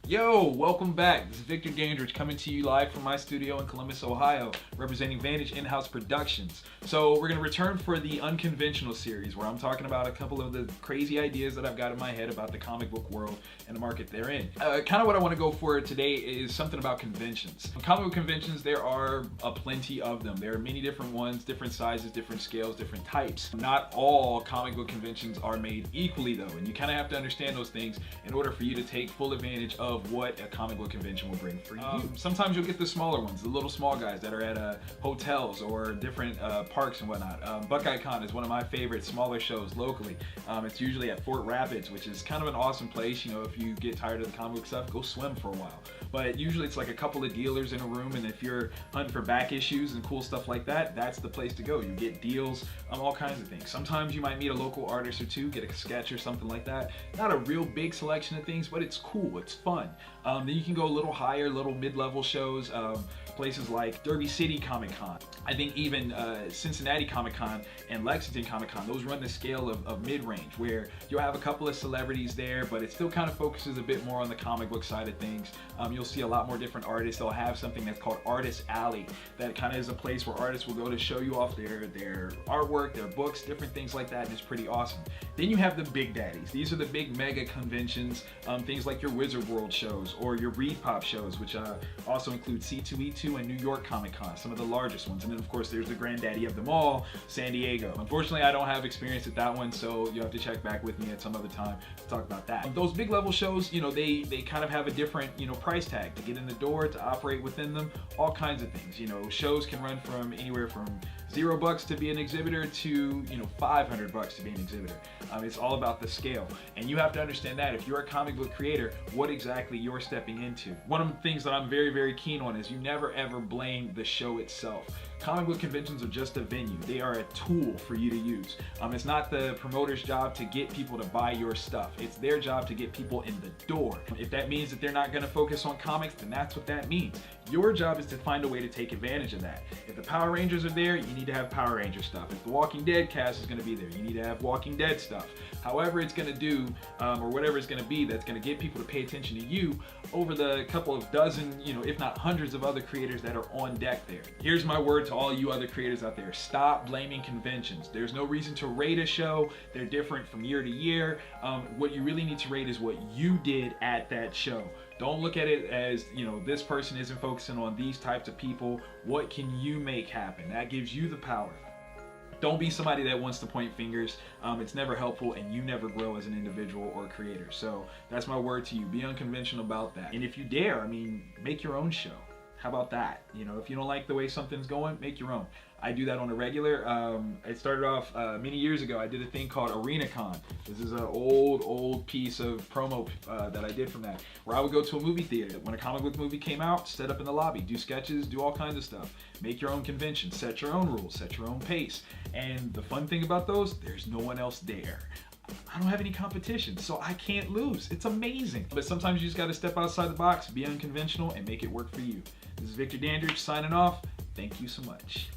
Yo, welcome back. This is Victor Dandridge coming to you live from my studio in Columbus, Ohio, representing Vantage In-House Productions. So we're going to return for the Unconventional series, where I'm talking about a couple of the crazy ideas that I've got in my head about the comic book world and the market they're in. Kind of what I want to go for today is something about conventions. Comic book conventions, there are a plenty of them. There are many different ones, different sizes, different scales, different types. Not all comic book conventions are made equally though, and you kind of have to understand those things in order for you to take full advantage of what a comic book convention will bring for you. Sometimes you'll get the smaller ones, the little small guys that are at hotels or different parks and whatnot. Buckeye Con is one of my favorite smaller shows locally. It's usually at Fort Rapids, which is kind of an awesome place. You know, if you get tired of the comic book stuff, go swim for a while. But usually it's like a couple of dealers in a room, and if you're hunting for back issues and cool stuff like that, that's the place to go. You get deals, all kinds of things. Sometimes you might meet a local artist or two, get a sketch or something like that. Not a real big selection of things, but it's cool, it's fun. Then you can go a little higher, little mid-level shows, places like Derby City Comic Con. I think even Cincinnati Comic Con and Lexington Comic Con, those run the scale of mid-range, where you'll have a couple of celebrities there, but it still kind of focuses a bit more on the comic book side of things. You'll see a lot more different artists. They'll have something that's called Artist Alley. That kind of is a place where artists will go to show you off their artwork, their books, different things like that, and it's pretty awesome. Then you have the big daddies. These are the big mega conventions, things like your Wizard World shows or your Reed Pop shows, which also include C2E2 and New York Comic Con, some of the largest ones. And then of course there's the granddaddy of them all, San Diego. Unfortunately, I don't have experience at that one, so you have to check back with me at some other time to talk about that. Those big level shows, you know, they kind of have a different, you know, price tag to get in the door, to operate within them, all kinds of things. You know, shows can run from anywhere from $0 to be an exhibitor to, you know, $500 to be an exhibitor. It's all about the scale, and you have to understand that if you're a comic book creator, what exactly you're stepping into. One of the things that I'm very, very keen on is you never ever blame the show itself. Comic book conventions are just a venue. They are a tool for you to use. It's not the promoter's job to get people to buy your stuff. It's their job to get people in the door. If that means that they're not going to focus on comics, then that's what that means. Your job is to find a way to take advantage of that. If the Power Rangers are there, you need to have Power Ranger stuff. If the Walking Dead cast is going to be there, you need to have Walking Dead stuff. However it's going to do, or whatever it's going to be, that's going to get people to pay attention to you over the couple of dozen, you know, if not hundreds of other creators that are on deck there. Here's my word to all you other creators out there: stop blaming conventions. There's no reason to rate a show. They're different from year to year. What you really need to rate is what you did at that show. Don't look at it as, you know, this person isn't focusing on these types of people. What can you make happen? That gives you the power. Don't be somebody that wants to point fingers. It's never helpful, and you never grow as an individual or creator. So that's my word to you. Be unconventional about that. And if you dare, I mean, make your own show. How about that? You know, if you don't like the way something's going, make your own. I do that on a regular. It started off many years ago. I did a thing called ArenaCon. This is an old piece of promo that I did from that, where I would go to a movie theater. When a comic book movie came out, set up in the lobby, do sketches, do all kinds of stuff. Make your own convention, set your own rules, set your own pace. And the fun thing about those, there's no one else there. I don't have any competition, so I can't lose. It's amazing. But sometimes you just got to step outside the box, be unconventional, and make it work for you. This is Victor Dandridge signing off. Thank you so much.